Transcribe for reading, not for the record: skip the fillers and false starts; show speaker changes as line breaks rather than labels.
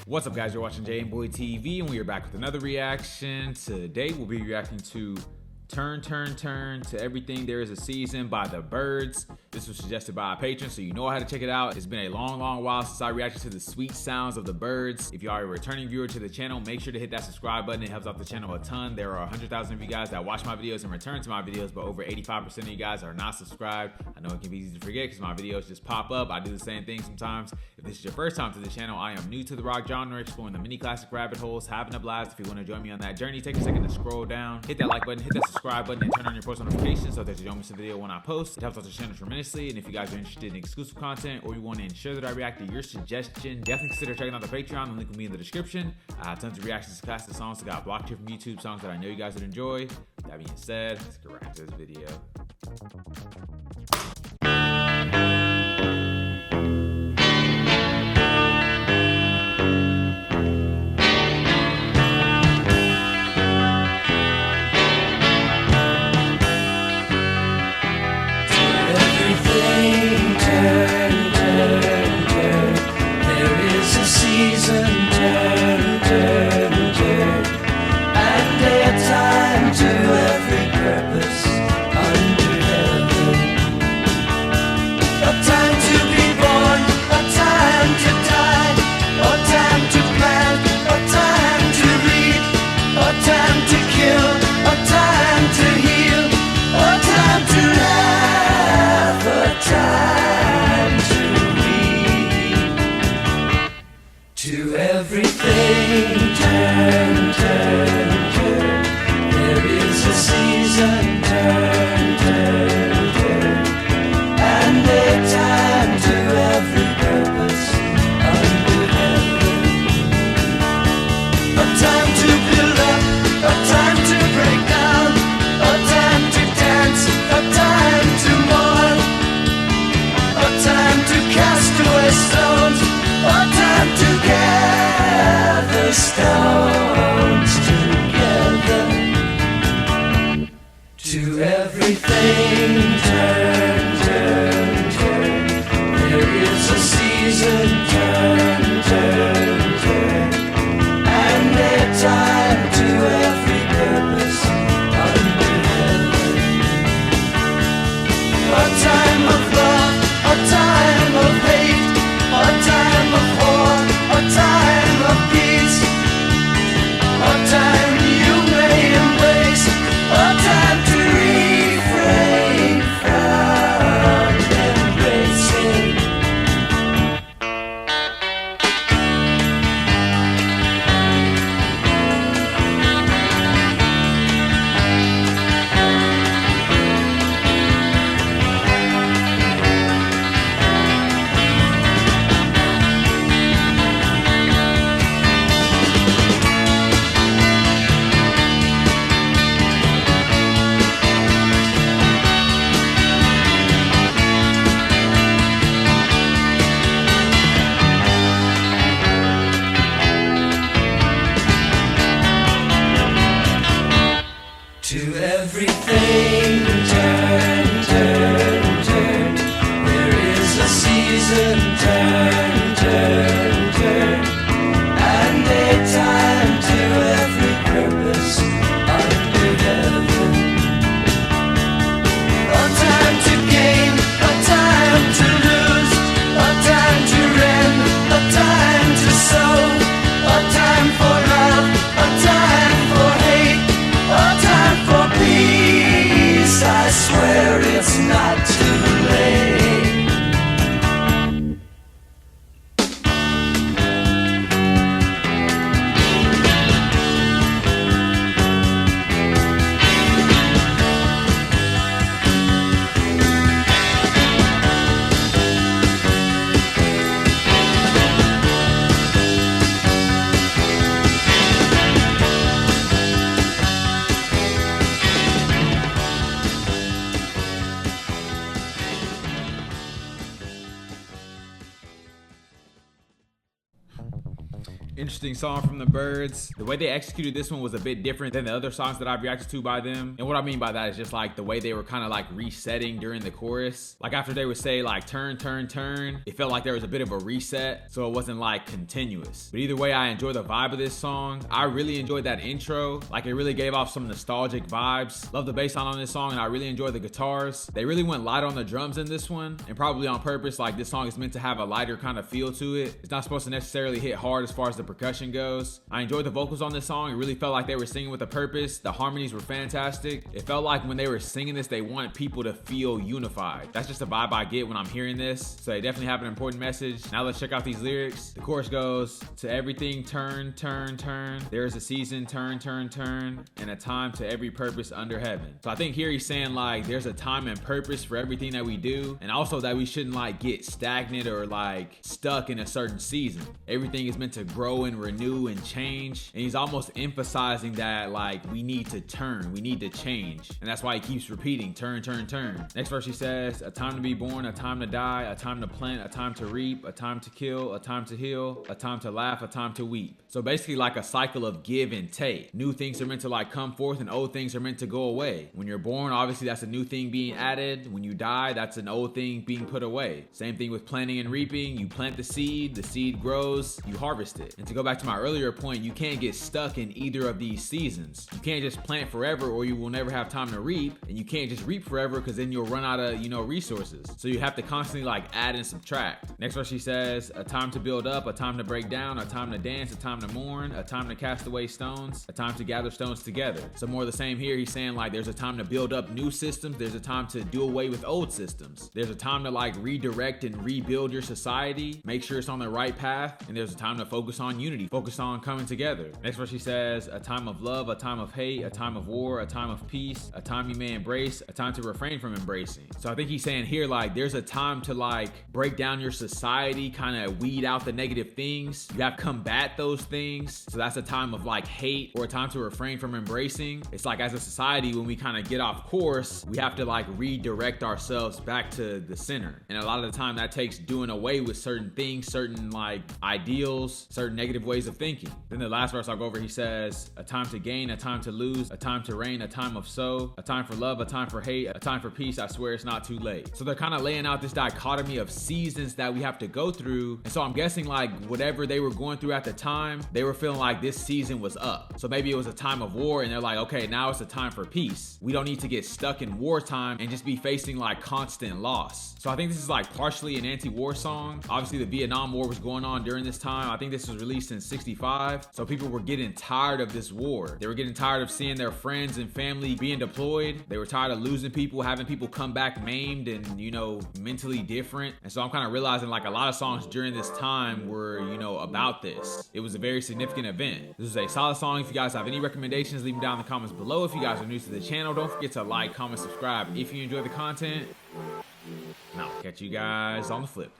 What's up, guys? You're watching jmboytv, and we are back with another reaction. Today we'll be reacting to Turn to Everything There Is a Season by the Byrds. This was suggested by a patron, so you know how to check it out. It's been a long while since I reacted to the sweet sounds of the Byrds. If you are a returning viewer to the channel, make sure to hit that subscribe button. It helps out the channel a ton. There are 100,000 of you guys that watch my videos and return to my videos, but over 85% of you guys are not subscribed. I know it can be easy to forget because my videos just pop up. I do the same thing sometimes. If this is your first time to the channel, I am new to the rock genre, exploring the mini classic rabbit holes, having a blast. If you want to join me on that journey, take a second to scroll down, hit that like button, hit that subscribe button, and turn on your post notifications so that you don't miss a video when I post. It helps out the channel tremendously. And if you guys are interested in exclusive content or you want to ensure that I react to your suggestion, definitely consider checking out the Patreon. The link will be in the description. I have tons of reactions to classic songs that got blocked here from YouTube, songs that I know you guys would enjoy. That being said, let's get right into this video.
To everything, turn, turn, turn. There is a season, turn, turn, turn. And a time to every purpose under heaven. A time to build up, a time to break down, a time to dance, a time to mourn, a time to cast away stones, a time to gather stones together. To everything, turn, turn, turn. There is a season, turn, turn, turn. And a time to every purpose under heaven. A time of love, a time of hate, a time of war, a time of peace,
Interesting song from the Byrds. The way they executed this one was a bit different than the other songs that I've reacted to by them. And what I mean by that is just like the way they were kind of like resetting during the chorus. Like after they would say like turn, turn, turn, it felt like there was a bit of a reset, so it wasn't like continuous. But either way, I enjoy the vibe of this song. I really enjoyed that intro. Like it really gave off some nostalgic vibes. Love the bass line on this song, and I really enjoy the guitars. They really went light on the drums in this one, and probably on purpose. Like this song is meant to have a lighter kind of feel to it. It's not supposed to necessarily hit hard as far as the percussion goes. I enjoyed the vocals on this song. It really felt like they were singing with a purpose. The harmonies were fantastic. It felt like when they were singing this, they want people to feel unified. That's just a vibe I get when I'm hearing this. So they definitely have an important message. Now let's check out these lyrics. The chorus goes, to everything turn, turn, turn. There's a season, turn, turn, turn, and a time to every purpose under heaven. So I think here he's saying like there's a time and purpose for everything that we do, and also that we shouldn't like get stagnant or like stuck in a certain season. Everything is meant to grow and renew and change, and he's almost emphasizing that like we need to turn, we need to change, and that's why he keeps repeating turn, turn, turn. Next verse he says, a time to be born, a time to die, a time to plant, a time to reap, a time to kill, a time to heal, a time to laugh, a time to weep. So basically like a cycle of give and take. New things are meant to like come forth, and old things are meant to go away. When you're born, obviously that's a new thing being added. When you die, that's an old thing being put away. Same thing with planting and reaping. You plant the seed grows, you harvest it. And to go back to my earlier point, you can't get stuck in either of these seasons. You can't just plant forever or you will never have time to reap, and you can't just reap forever because then you'll run out of, resources. So you have to constantly like add and subtract. Next verse she says, a time to build up, a time to break down, a time to dance, a time to mourn, a time to cast away stones, a time to gather stones together. So more of the same here. He's saying like there's a time to build up new systems, there's a time to do away with old systems, there's a time to like redirect and rebuild your society, make sure it's on the right path, and there's a time to focus on unity, focus on coming together. Next verse he says, a time of love, a time of hate, a time of war, a time of peace, a time you may embrace, a time to refrain from embracing. So I think he's saying here like there's a time to like break down your society, kind of weed out the negative things. You have to combat those things. So that's a time of like hate, or a time to refrain from embracing. It's like as a society, when we kind of get off course, we have to like redirect ourselves back to the center. And a lot of the time that takes doing away with certain things, certain like ideals, certain negative ways of thinking. Then the last verse I'll go over, he says, a time to gain, a time to lose, a time to reign, a time of sow, a time for love, a time for hate, a time for peace. I swear it's not too late. So they're kind of laying out this dichotomy of seasons that we have to go through. And so I'm guessing like whatever they were going through at the time, they were feeling like this season was up. So maybe it was a time of war and they're like, okay, now it's a time for peace. We don't need to get stuck in wartime and just be facing like constant loss. So I think this is like partially an anti-war song. Obviously the Vietnam War was going on during this time. I think this was released in '65. So people were getting tired of this war. They were getting tired of seeing their friends and family being deployed. They were tired of losing people, having people come back maimed and, mentally different. And so I'm kind of realizing like a lot of songs during this time were, about this. It was a very significant event. This is a solid song. If you guys have any recommendations, leave them down in the comments below. If you guys are new to the channel, don't forget to like, comment, subscribe if you enjoy the content. And I'll catch you guys on the flip.